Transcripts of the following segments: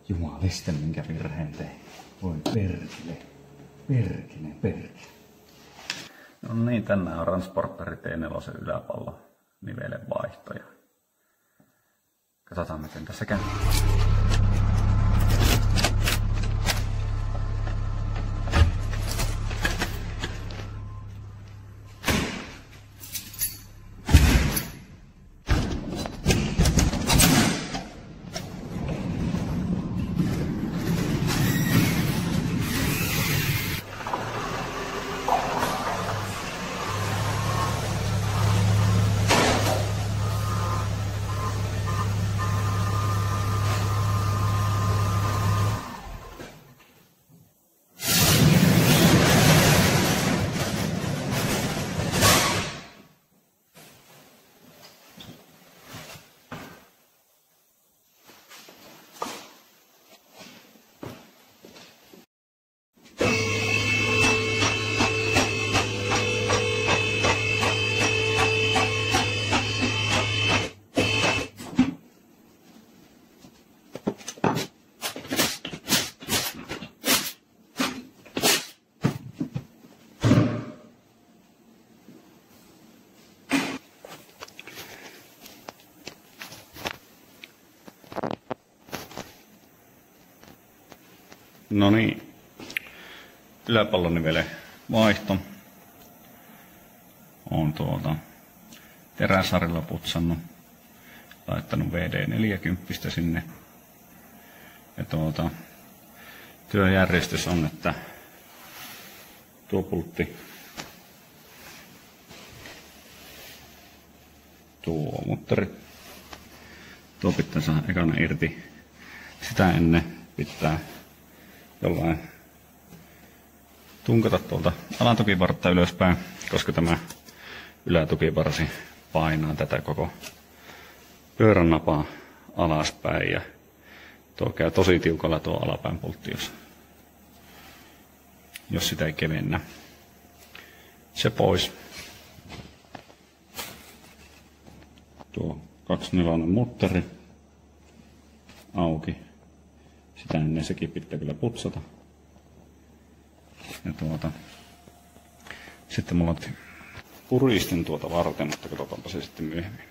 Jumaliste, minkä virheen tein. Voi perkele. Perkele. No niin, tänään on Transporteri T4 yläpallo nivelen vaihtoja. Katsotaan miten tässä käy. No niin, yläpallonivelen vaihto. Olen teräsarilla putsannut, laittanut VD40 sinne. Ja työjärjestys on, että tuo pultti, tuo mutteri, tuo pitää saada ekana irti. Sitä ennen pitää jollain tunkata tuolta alatukivartta ylöspäin, koska tämä ylätukivarsi painaa tätä koko pyörän napaa alaspäin ja tuo käy tosi tiukalla tuo alapäin pultti, jos sitä ei kevennä. Se pois. Tuo 24 mutteri auki. Sitä ennen sekin pitää kyllä putsata. Ja sitten mulla puristin tuota varten, mutta katsotaanpa se sitten myöhemmin.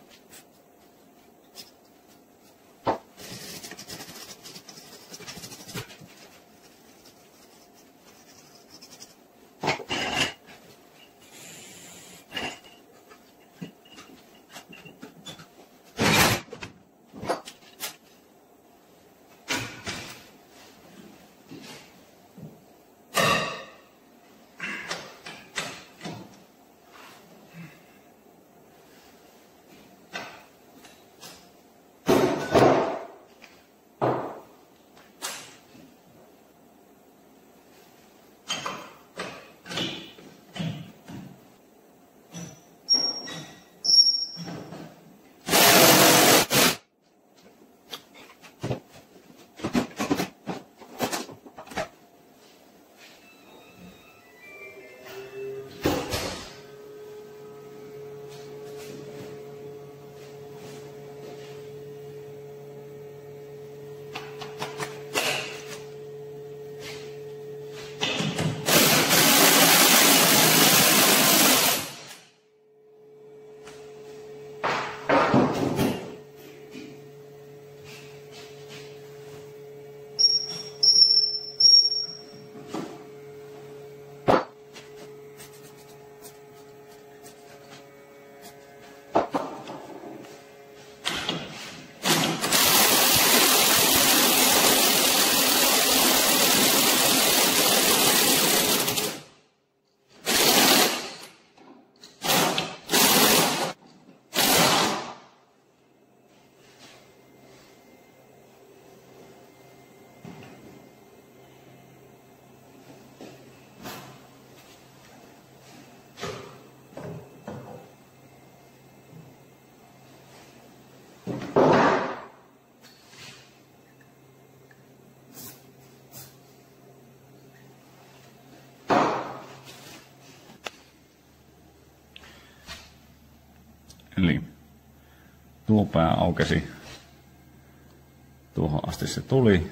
Eli tuo pää aukesi, tuohon asti se tuli,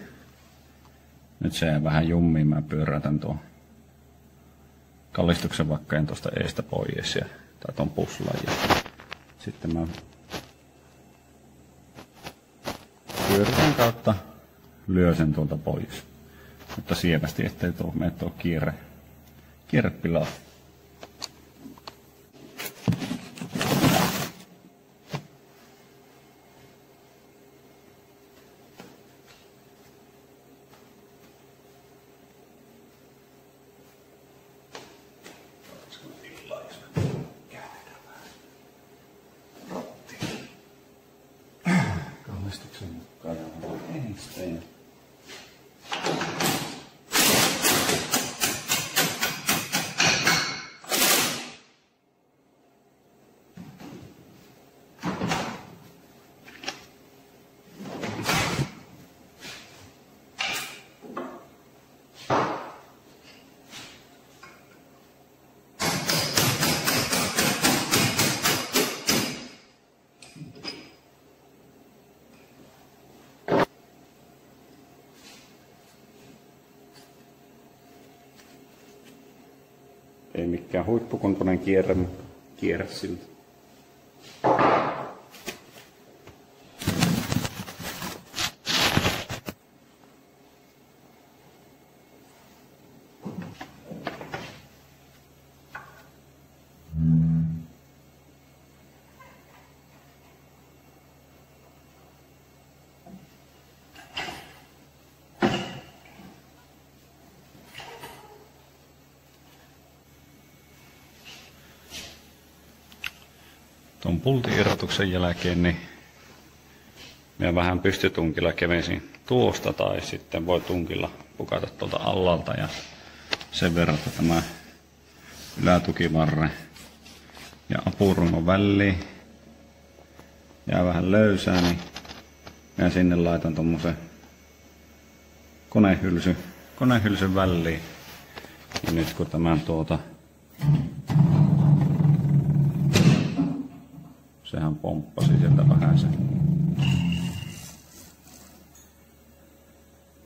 Nyt se vähän jummiin, mä pyörätän tuon kallistuksen vakkeen tuosta eestä pois tai tuon puslan ja sitten mä pyöritän kautta lyö sen tuolta pois. Mutta sievästi, ettei mene tuo kierre pilaa. Kallistuksen mukaan eesteen. Ei mikään huippukuntoinen kierre, mutta kierre siltä. Tuon pultin irrotuksen jälkeen niin minä vähän pystytunkilla kevensin tuosta tai sitten voi tunkilla pukata tuolta allalta ja sen verran, että tämä ylätukivarre ja apurungon väliin jää vähän löysää, niin minä sinne laitan tommosen konehylsyn väliin. Ja nyt kun tämän sehän pomppasi sieltä vähän sen.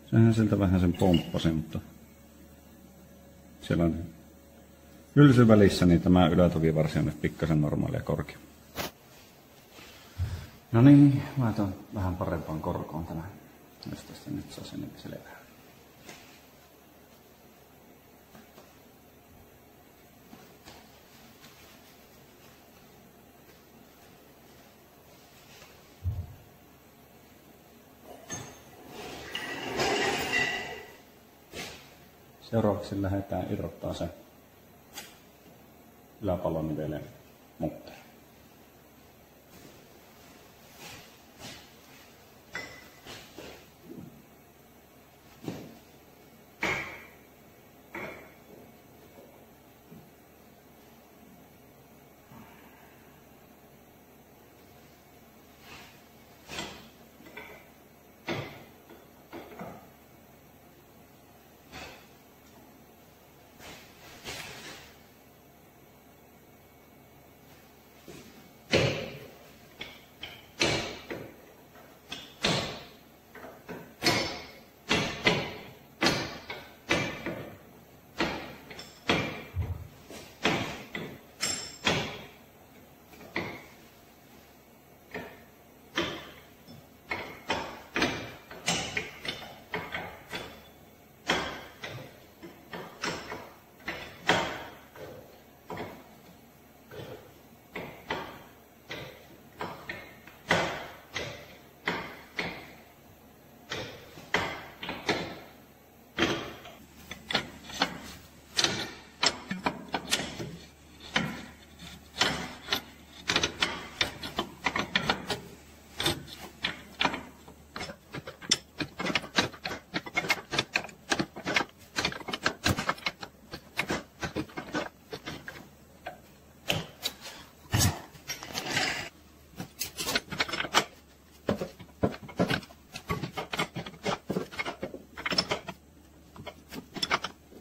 Sehän sieltä vähän sen pomppasi, mutta siellä on hylsyn välissä, niin tämä ylätukivarsi on nyt pikkasen normaalia korkea. No niin, laitan vähän parempaan korkoon tämän, jos tästä nyt saa sen selvää. Seuraavaksi lähdetään irrottaa se yläpallonivelen mutteri.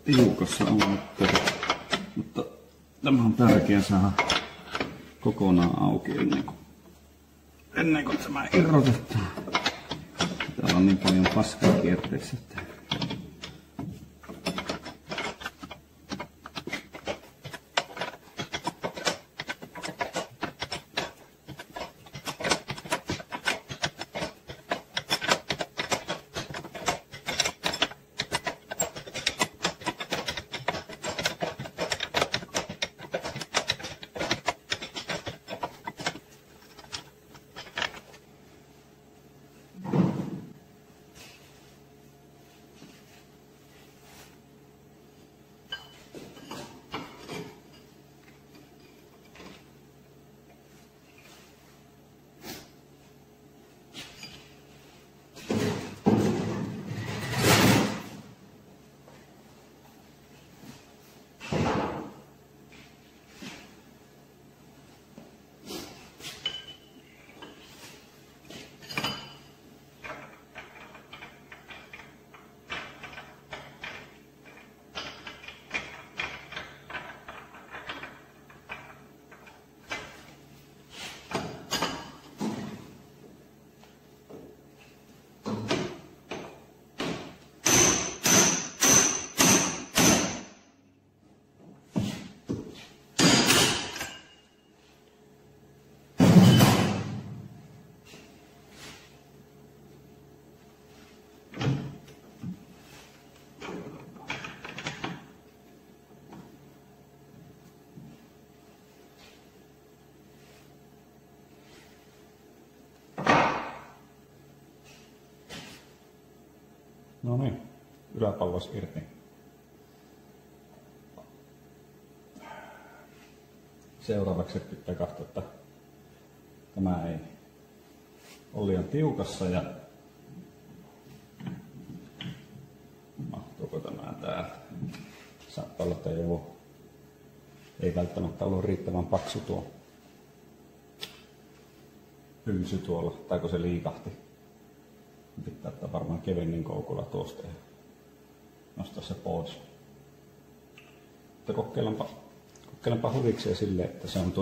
Tiukassa on, mutta tämä on tärkeää saada kokonaan auki ennen kuin tämä irrotetaan. Täällä on niin paljon paskaa kierteessä, että No niin, yläpallos irti. Seuraavaksi pitää katsoa, että tämä ei ole liian tiukassa ja mahtuuko tämä täältä. Saattaa olla, että ei välttämättä ollut riittävän paksu tuo hylsy tuolla, tai kun se liikahti. Pitää ottaa varmaan kevennin koukulla tuosta ja nostaa se pois. Mutta kokeilenpa huvikseen silleen, että se on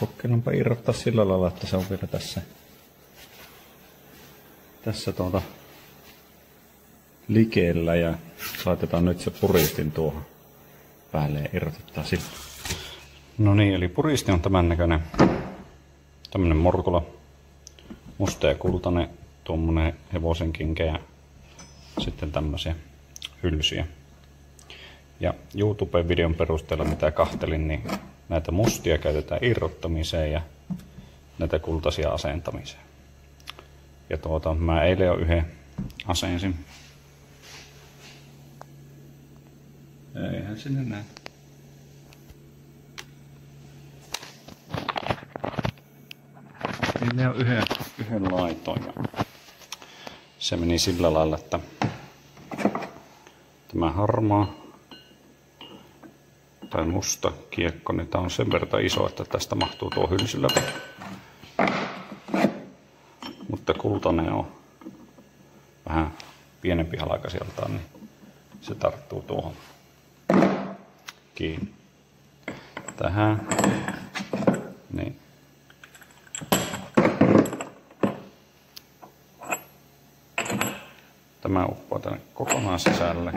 kokeilenpa irrottaa sillä lailla, että se on vielä tässä likeellä ja laitetaan nyt se puristin tuohon päälle ja irrotetaan sillä. No niin, eli puristi on tämän näköinen. Tämmönen morkula, musta ja kultainen, tuommoinen hevosenkinkä ja sitten tämmöisiä hylsyjä. Ja YouTube-videon perusteella mitä kahtelin, niin näitä mustia käytetään irrottamiseen ja näitä kultaisia asentamiseen. Ja mä eilen jo yhden asensin. Eihän sinne näe. Eilen jo yhden laitoin. Se meni sillä lailla, että tämä harmaa tai musta kiekko, niin tää on sen verran iso, että tästä mahtuu tuo hylsyllä. Mutta kultainen on vähän pienempi halka sieltä, niin se tarttuu tuohon kiinni. Tähän. Niin. Tämä uppoaa tänne kokonaan sisälle.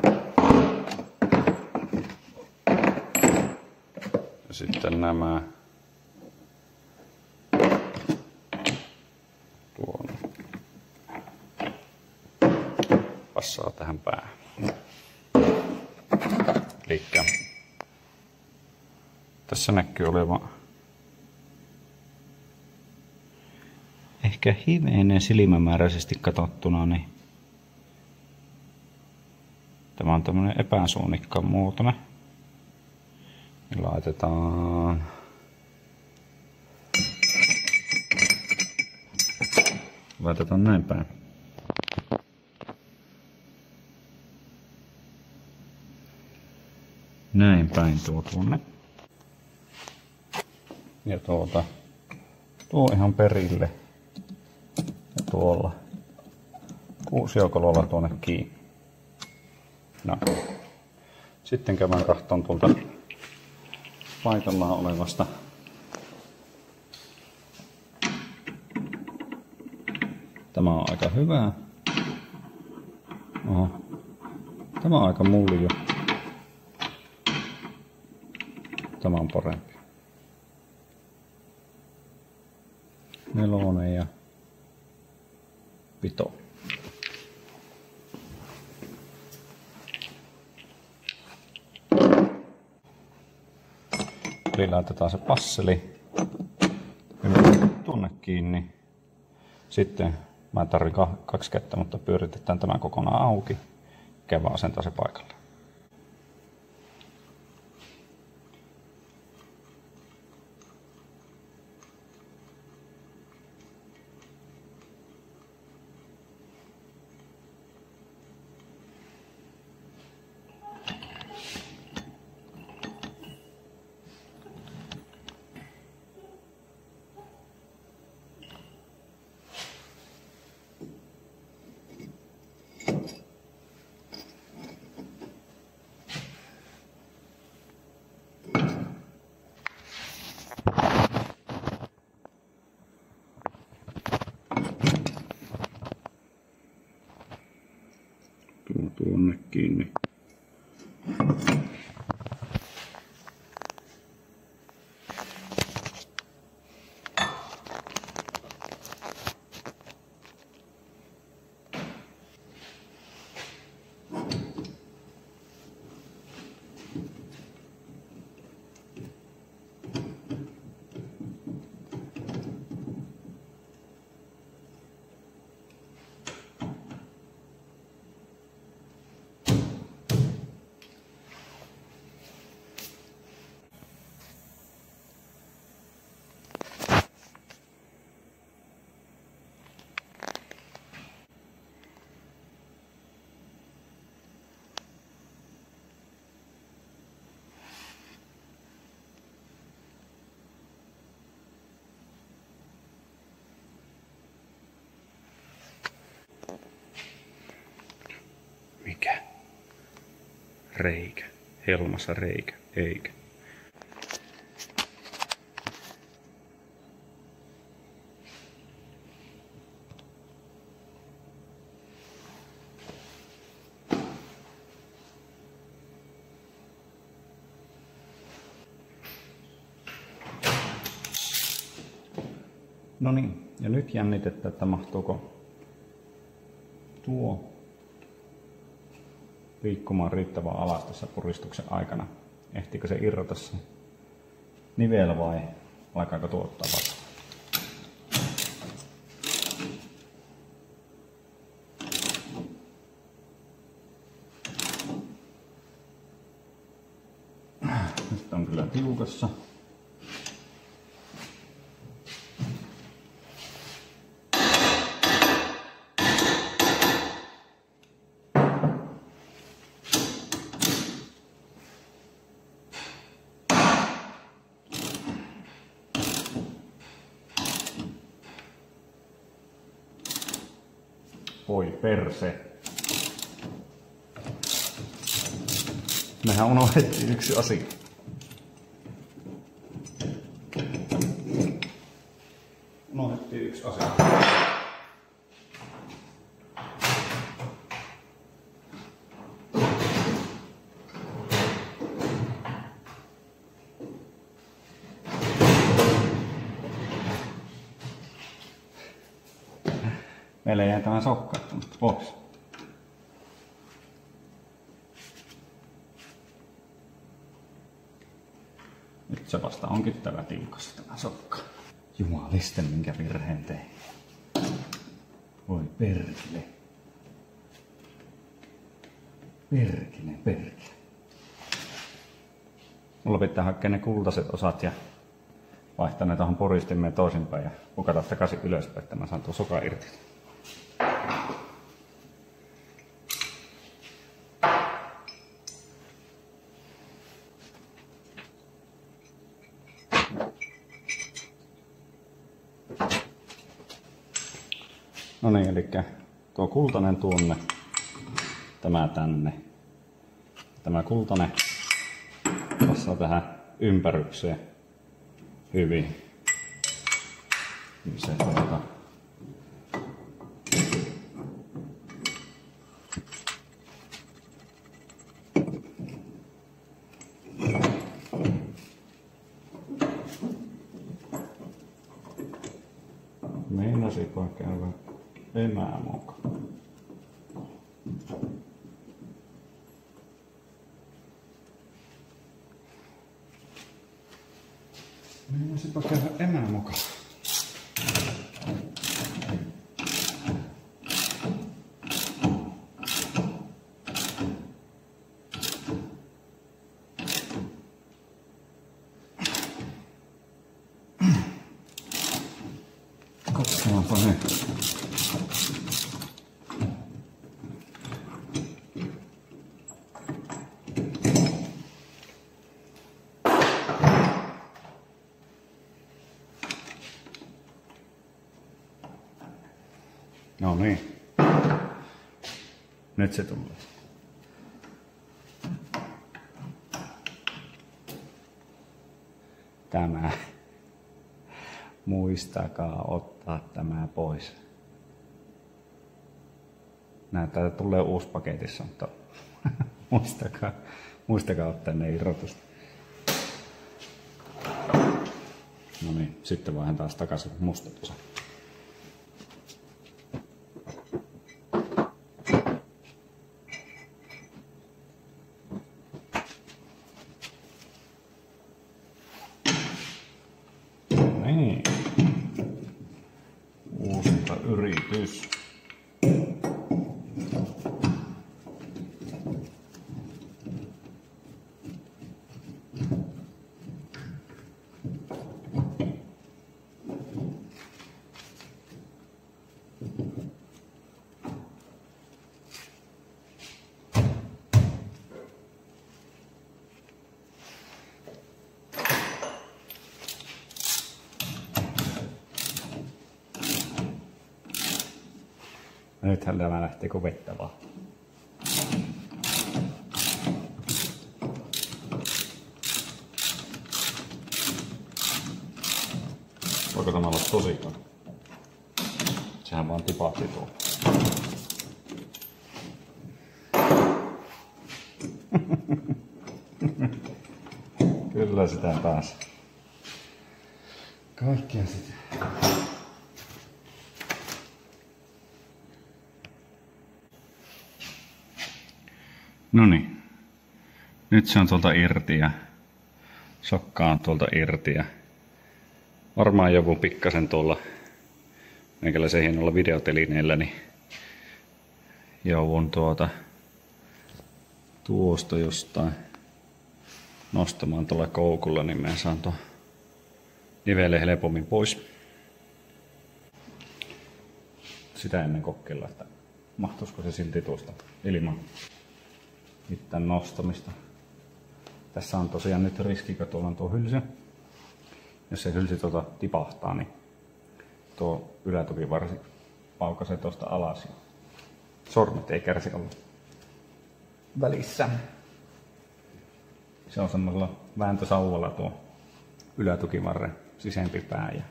Ja sitten nämä tuonne passaa tähän päähän. Elikkä tässä näkyy olevan ehkä hivenen silmämääräisesti katsottuna, niin tämä on tämmönen epäsuunnikkaan muotoinen. Ja laitetaan näin päin. Näin päin tuonne. Ja tuo ihan perille. Ja tuolla kuusiokololla tuonne kiinni. No. Sitten käydään katsomaan tuolta paikallaan olevasta tämä on aika hyvä. Oho. Tämä on aika mulju. Tämä on parempi. 4 ja 5. Eli laitetaan se passeli tuonne kiinni. Sitten mä tarvitsen 2 kättä, mutta pyöritetään tämä kokonaan auki. Käy vaan asentaa se paikalle. reikä. Helmassa reikä, eikä. No niin, ja nyt jännitetään, että mahtuuko tuo liikkumaan riittävän alas tässä puristuksen aikana. Ehtiikö se irrota se nivel vai alkaako tuottaa vastaan? Nyt on kyllä tiukassa. Voi perse. Mehän unohdettiin yksi asia. Unohdettiin yksi asia. Meillä jää tämä sokka pois. Nyt se vasta onkin täällä tiukassa tämä sokka. Jumalisten, minkä virheen tein. Voi perkele. Perkele. Mulla pitää hakea ne kultaiset osat ja vaihtaa ne tuohon poristimeen toisinpäin ja pukata takaisin ylöspäin, että mä saan tuon sokan irti. No niin, eli tuo kultainen tuonne, tämä tänne. Tämä kultainen passaa tähän ympärykseen hyvin. Se meinasipa käydä emämuka. Meinasipa käydä emämuka. Katsotaanpa nyt. No niin. Nyt se tulee. Tämä. Muistakaa ottaa tämä pois. Näyttää, että tulee uusi paketissa, mutta muistakaa ottaa ne irrotusta. No niin, sitten vaihan taas takaisin mustat osat. Niin. Uusinta yritys. Nythän tämä lähtee kuin vettä vaan. tosi. Sehän vaan tipahti tuo. Kyllä sitä pääsi. Kaikkea sitä. Noniin. Nyt se on tuolta irti ja sokka on tuolta irti ja varmaan joku pikkasen tuolla meikäläisen hienolla videotelineellä niin joudun tuosta jostain nostamaan tuolla koukulla, niin mä saan tuon niveleen helpommin pois. Sitä ennen kokeilla, että mahtuisiko se silti tuosta ilman mitään nostamista. Tässä on tosiaan nyt riski, kun tuolla on tuo hylsy. Jos se hylsy tipahtaa, niin tuo ylätukivarsi paukaisee tuosta alas. Sormet ei kärsi olla välissä. Se on semmoisella vääntösauvalla tuo ylätukivarren sisempi pää ja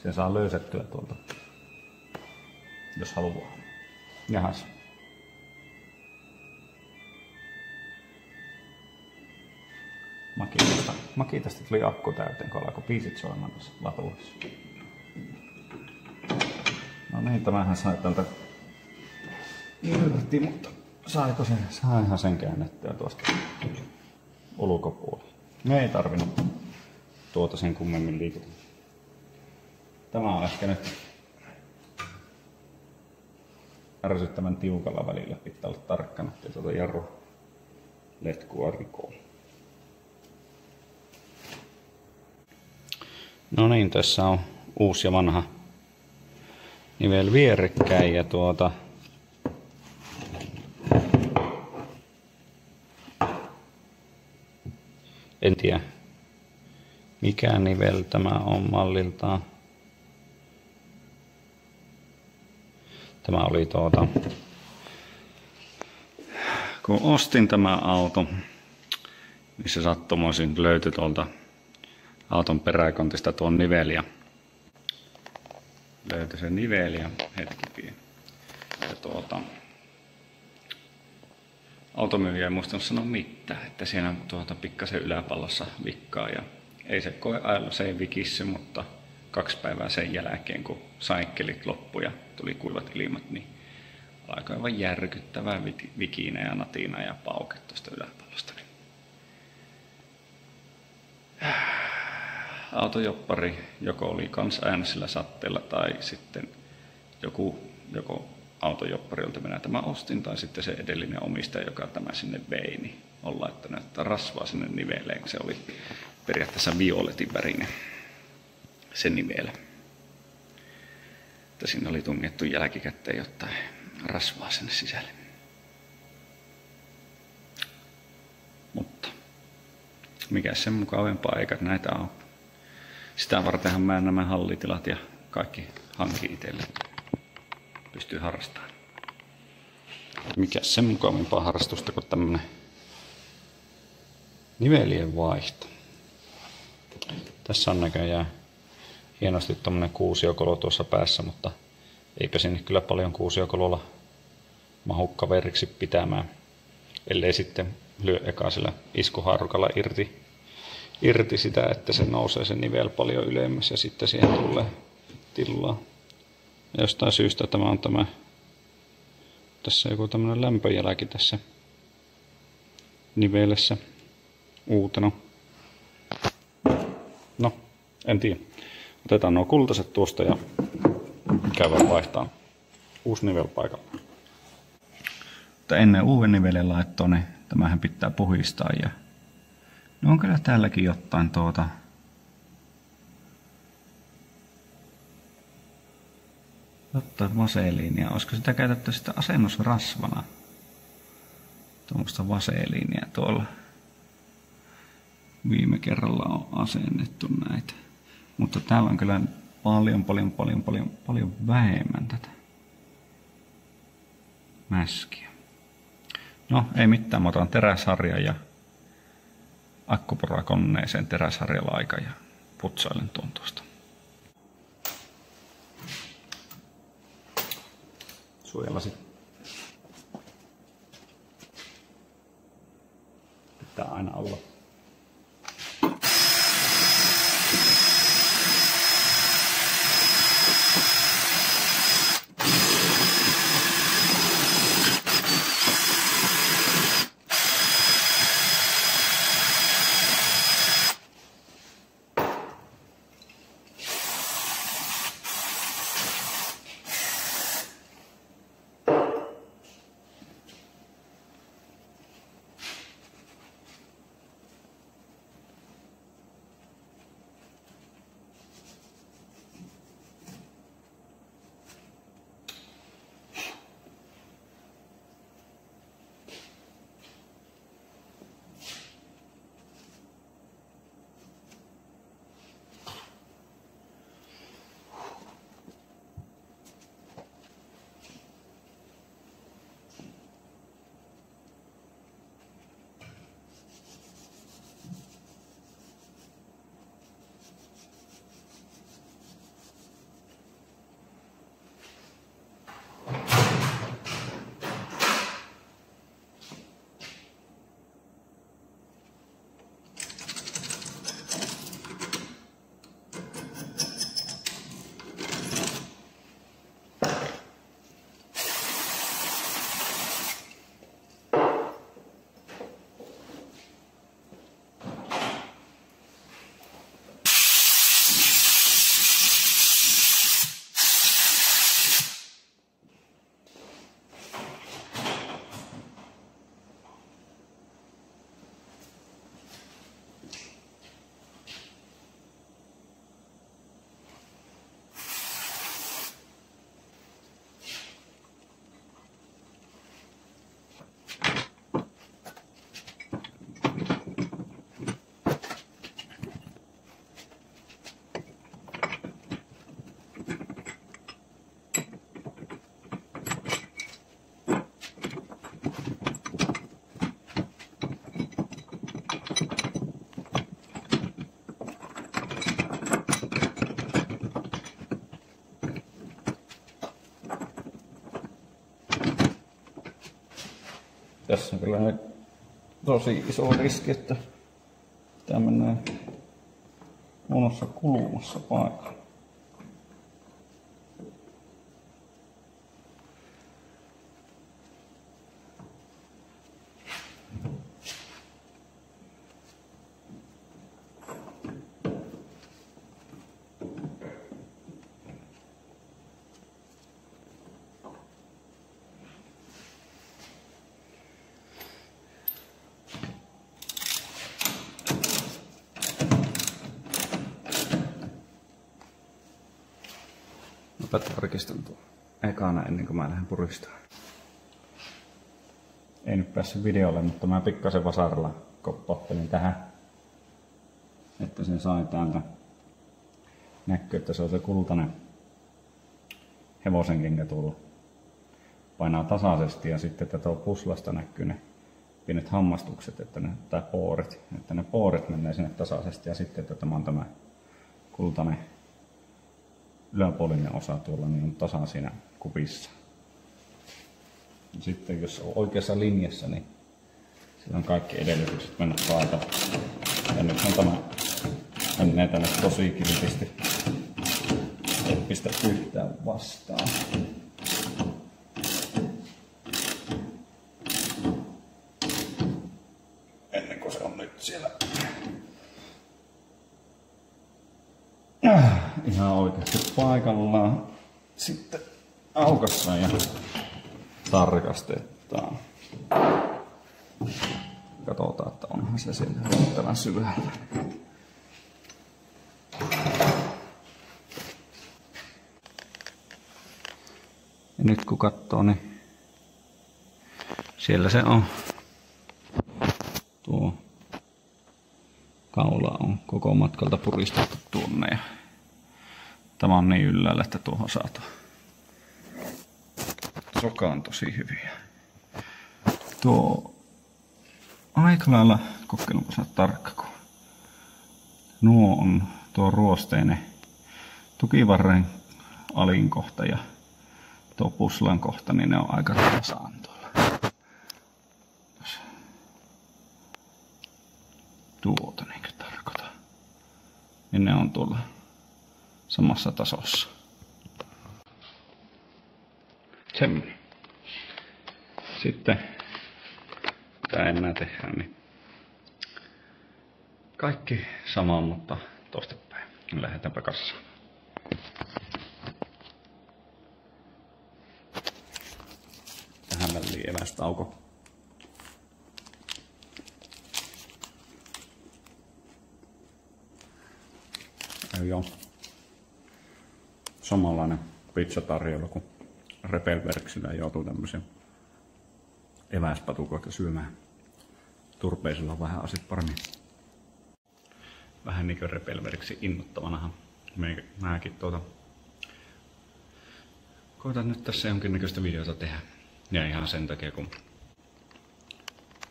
sen saa löysettyä tuolta, jos haluaa. Jahas. Makitasta tuli akku täyteen, kun alkoi biisit soimaan tuossa latuissa. No niin, tämähän sai tältä irti, mutta saihan sen käännettyä tuosta ulkopuolella. Ei tarvinnut tuota sen kummemmin liikutella. Tämä on ehkä nyt ärsyttävän tiukalla välillä. Pitää olla tarkkana, ettei tuota jarru letkua rikoo. No niin, tässä on uusi ja vanha nivel vierekkäin ja en tiedä mikä nivel tämä on malliltaan. Tämä oli kun ostin tämä auto, niin se sattumoisin löytyi tuolta auton peräkontista tuon nivel ja löytyi se nivel ja hetkikin. Ja automyyjä ei muistanut sanoa mitään, että siinä pikkasen yläpallossa vikkaa ja ei se koeajalla se ei vikissy, mutta 2 päivää sen jälkeen kun saikkelit loppu ja tuli kuivat ilmat, niin alkoi aivan järkyttävää vikinä ja natina ja pauke tuosta yläpallosta. Autojoppari joko oli kans äänesellä satteella tai sitten joko autojoppari, jolta minä tämä ostin, tai sitten se edellinen omistaja, joka tämä sinne vei, niin on laittanut että rasvaa sinne niveleen, se oli periaatteessa violetin värinen se nivel. Että siinä oli tungettu jälkikäteen jotain rasvaa sinne sisälle. Mutta mikä sen mukavempaa eikä näitä ole. Sitä vartenhan mä nämä hallitilat ja kaikki hankin itselle. Pystyy harrastamaan. Mikä sen mukavampaa harrastusta kuin tämmönen nivelien vaihto. Tässä on näköjään hienosti tommonen kuusiokolo tuossa päässä, mutta eipä sinne kyllä paljon kuusiokololla mahu kaveriksi pitämään, ellei sitten lyö eka sillä iskuhaarukalla irti sitä, että se nousee se nivel paljon ylemmäs ja sitten siihen tulee tilaa. Ja jostain syystä tämä on tässä joku tämmönen lämpöjälki tässä nivelessä uutena. No, en tiedä. Otetaan nuo kultaiset tuosta ja käydään vaihtaa uusi nivel paikalla. Mutta ennen uuden nivelen laittoa, niin tämähän pitää puhistaa ja no on kyllä täälläkin jotain jotain vaseliinia. Olisiko sitä käytetty sitä asennusrasvana? Tuommoista vaseliinia tuolla. Viime kerralla on asennettu näitä. Mutta täällä on kyllä paljon vähemmän tätä mäskiä. No ei mitään, mä otan teräsharjan ja akkupora koneeseen teräsharjalla aika ja putsailen tuon tuosta. suojalasi. Pitää aina olla. Tässä on kyllä tosi iso riski, että tämä menee huonossa kulumassa paikalla. Mä tarkistan tuon ekana ennen kuin mä lähden puristamaan. Ei nyt päässyt videolle, mutta mä pikkasen vasaralla koppauttelin tähän, että sen sai täältä näkyy, että se on se kultainen hevosenkenkä tullut. Painaa tasaisesti ja sitten että tuo puslasta näkyy ne pienet hammastukset, että ne, tai poorit, että ne poorit menee sinne tasaisesti ja sitten että tämä on tämä kultainen yläpuolinen osa tuolla niin on tasan siinä kupissa. Sitten jos on oikeassa linjassa, niin sillä on kaikki edellytykset mennä paikalle. Ja nyt on tämä menee tänne tosi kiltisti. Ei pistä yhtään vastaan. Ennen kuin se on nyt siellä ihan oikeasti paikallaan. Sitten aukassaan ja tarkastetaan. Katsotaan, että onhan se siellä riittävän syvällä. Ja nyt kun katsoo, niin siellä se on. Tuo kaula on koko matkalta puristettu tuonne. Ja tämä on niin ylhäällä, että tuohon saatu. Soka on tosi hyviä. Tuo aika lailla, kokeilunpa sanoa tarkka, kun nuo on tuo ruosteinen tukivarren alinkohta ja tuo puslan kohta, niin ne on aika tasaan tuolla. Tuota niinkö tarkoitan. Niin ne on tuolla samassa tasossa. Semmoinen. Sitten, mitä enää tehdään, niin kaikki sama, mutta toistepäin. Lähdetäänpä kassaan. Tähän väliin evästauko. Joo. Samanlainen pizzatarjolla kuin Repelwerksillä joutuu tämmöisen eväspatukoita syömään. Turpeisilla on vähän asiat paremmin. Vähän niin kuin Repelwerksin innoittavanahan mäkin koitan nyt tässä jonkinnäköistä videota tehdä. Ja ihan sen takia, kun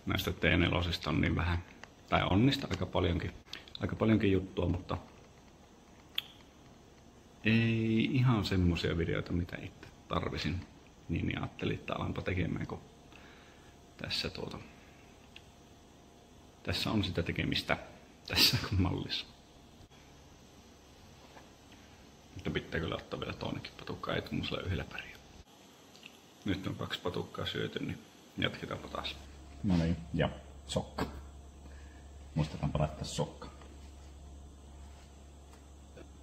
näistä T4 on niin vähän, tai on niistä aika paljonkin juttua, mutta ei ihan semmosia videoita, mitä itse tarvisin. Niin ajattelin, että alanpa tekemään, kun tässä on sitä tekemistä tässä mallissa. Mutta pitää kyllä ottaa vielä toinenkin patukka, ei tuommoisella yhdellä pärjää. Nyt on 2 patukkaa syöty, niin jatketaanpa taas. No niin, ja sokka. Muistetaanpa laittaa sokka.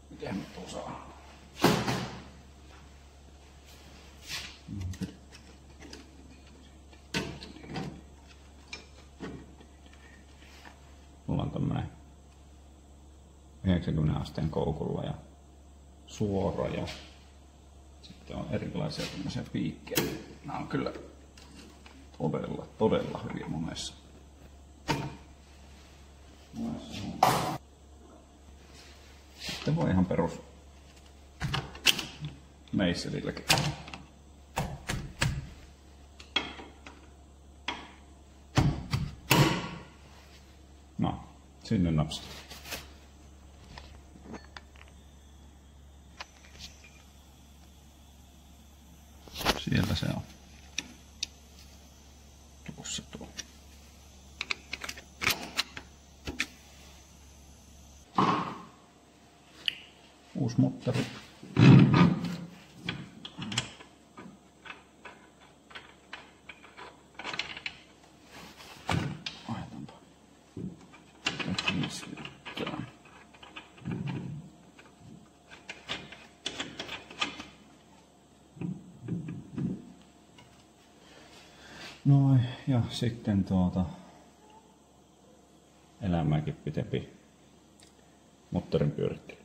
Miten me tuo saa? Mulla on tämmönen 90 asteen koukulla ja suora ja sitten on erilaisia tämmöisiä piikkejä. Nämä on kyllä todella hyviä monessa. Sitten voi ihan perus meisselilläkin. No, sinne napsat. Siellä se on. Tuossa tuo. Uusi mottari. Laitaanpa. Noin, ja sitten elämääkin pitempi moottorin pyörittely.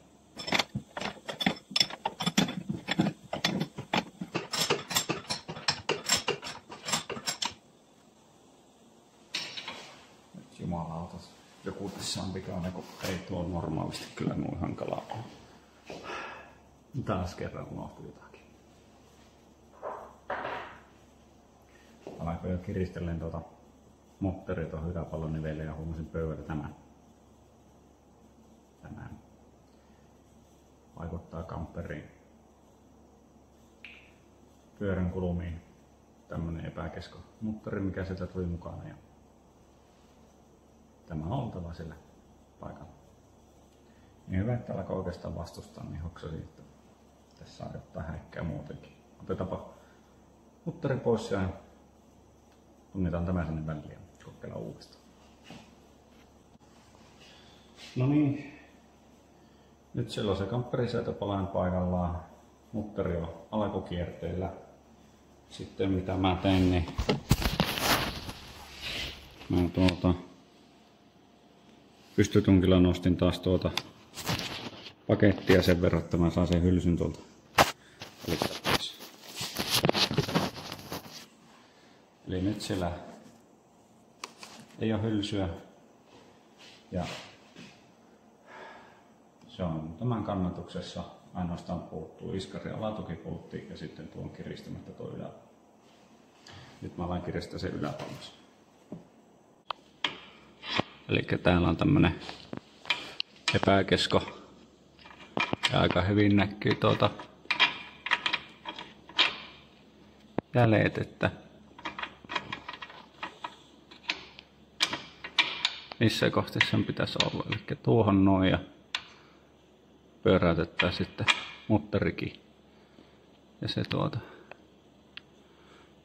Nyt jumalautas, joku tässä on vikainen, kun ei tuo normaalisti kyllä noin hankalaa ole. Taas kerran unohtui jotakin. Alkoin jo kiristellen moottoria tuohon yläpallonivelle ja huomasin pöydällä tämän. Vaikuttaa kamperiin. Pyörän kulumiin tämmönen epäkesko moottori, mikä sieltä tuli mukana. Ja tämä on oltava sillä paikalla. Niin hyvä, että alkoi oikeastaan vastustaa, niin hoksasin, että tässä on jotain häikkää muutenkin. Otetaanpa moottori pois ja tunnitaan tämä sinne väliin ja kokeillaan uudestaan. No niin, nyt siellä on se kampperisätöpalainen paikallaan, moottori on alkukierteillä. Sitten mitä mä tein, niin mä pystytunkilla nostin taas pakettia sen verran, että mä saan sen hylsyn tuolta pois. Eli nyt siellä ei ole hylsyä ja se on tämän kannatuksessa. Ainoastaan puuttuu iskari alatukipultti ja sitten tuon kiristämättä tuo yläpallo. Nyt mä alan kiristää sen yläpallossa. Eli täällä on tämmönen epäkesko ja aika hyvin näkyy jäljet, että missä kohti sen pitäisi olla. Eli tuohon noin ja pyöräytetään sitten mutterikin. Ja se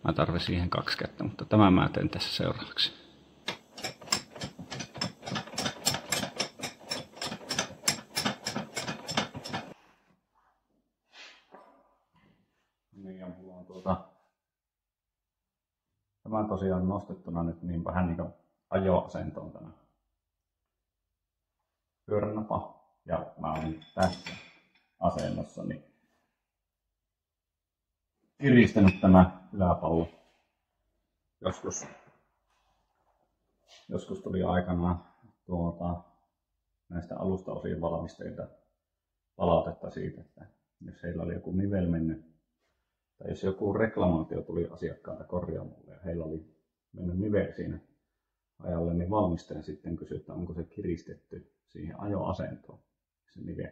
mä tarvitsen siihen 2 kättä, mutta tämän mä teen tässä seuraavaksi. Niin, ja mulla on tämä tosiaan nostettuna nyt niin vähän niin kuin ajoasentoon tämä pyöränapa. Ja mä oon tässä asennossa niin kiristänyt tämä yläpallo. Joskus tuli aikanaan näistä alustaosien valmistajilta palautetta siitä, että jos heillä oli joku nivel mennyt, tai jos joku reklamaatio tuli asiakkaalta korjaamolle ja heillä oli mennyt nivel siinä ajalle, niin valmistaja sitten kysyi, että onko se kiristetty siihen ajoasentoon, se nivel.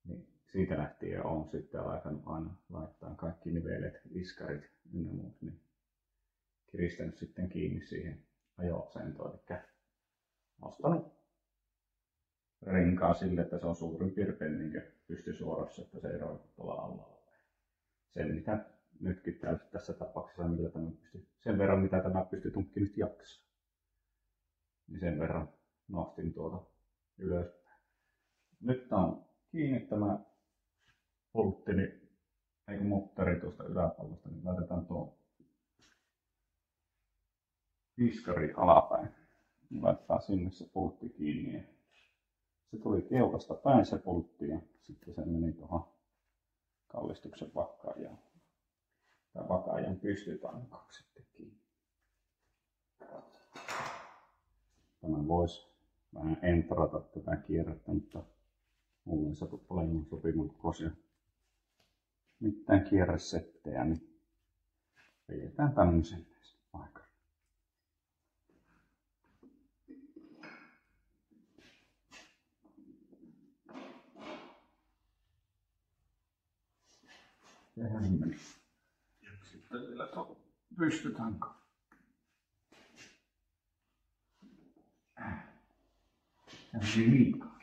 Niin siitä lähtien on sitten alkanut aina laittaa kaikki nivelet, viskarit ynnä muut, niin kiristänyt sitten kiinni siihen ajoasentoon. Eli nostanut renkaa sille, että se on suurin piirtein niin pystysuorassa, että se ei roiku tuolla alla. Sen mitä nytkin tässä tapauksessa, sen verran mitä tämä pystytunkki nyt jaksaa, niin sen verran nostin ylöspäin. Nyt on kiinni tämä pultti, eikä mutteri tuosta yläpallosta, niin laitetaan tuo viskari alapäin. Laitetaan sinne se pultti kiinni. Ja se tuli keulasta päin se pultti ja sitten se meni tuohon kallistuksen vakaajaan. Tai vakaajan pystytankoon sitten kiinni. Tämän voisi vähän entrata tätä kierrettä, mutta mulla ei satu olemaan sopivan kosia mitään kierresettejä, niin pidetään tämmöisen aikaan. Sehän meni. Ja sitten vielä tuo pystytanko. Ja meni liikaa.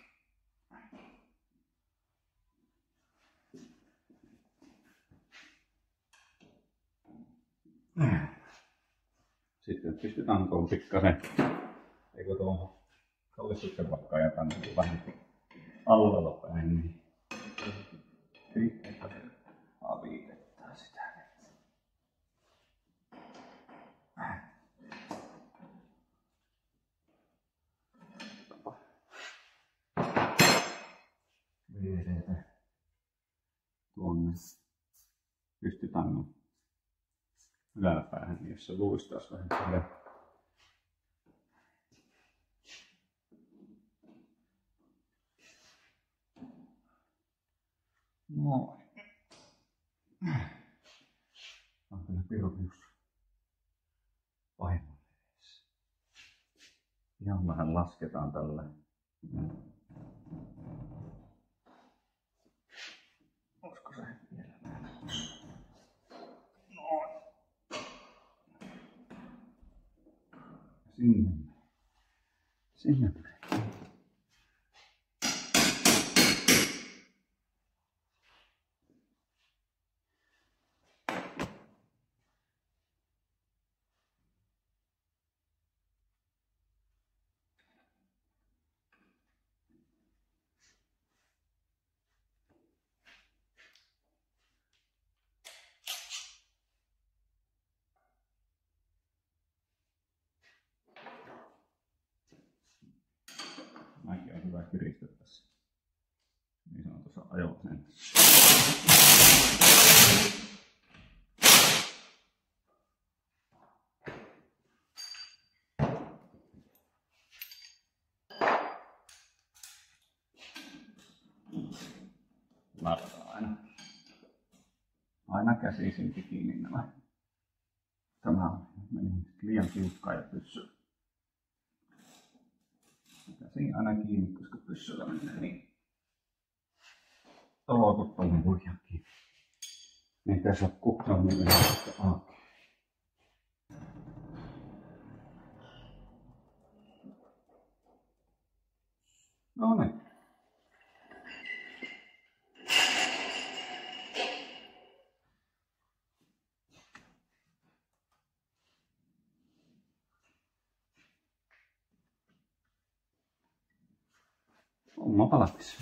Sitten pystytankoon pikkasen, eikö tuohon kallistuksen vakkaan tänne vähän alalla päin, niin pikkasen avitettaa sitä. Vedetään tuonne pystytangon yläpäähän, jos se luistaisi vähän sille. Noin. On kyllä pirun vahingon edessä. Ihan vähän lasketaan tällä. Olisiko se vielä vähän? Noin. Sinne menee. Mäkin on hyvä kiristää tässä niin sanotussa ajoasentossa. Laitetaan aina käsisinkin kiinni nämä. Tämä meni liian tiukkaan ja pyssy. Käsin aina kiinni, koska pyssyllä menee niin tolokut tuonne huijan kiinni. Niin tässä on kukaan niin auki. No niin. Homma valmis.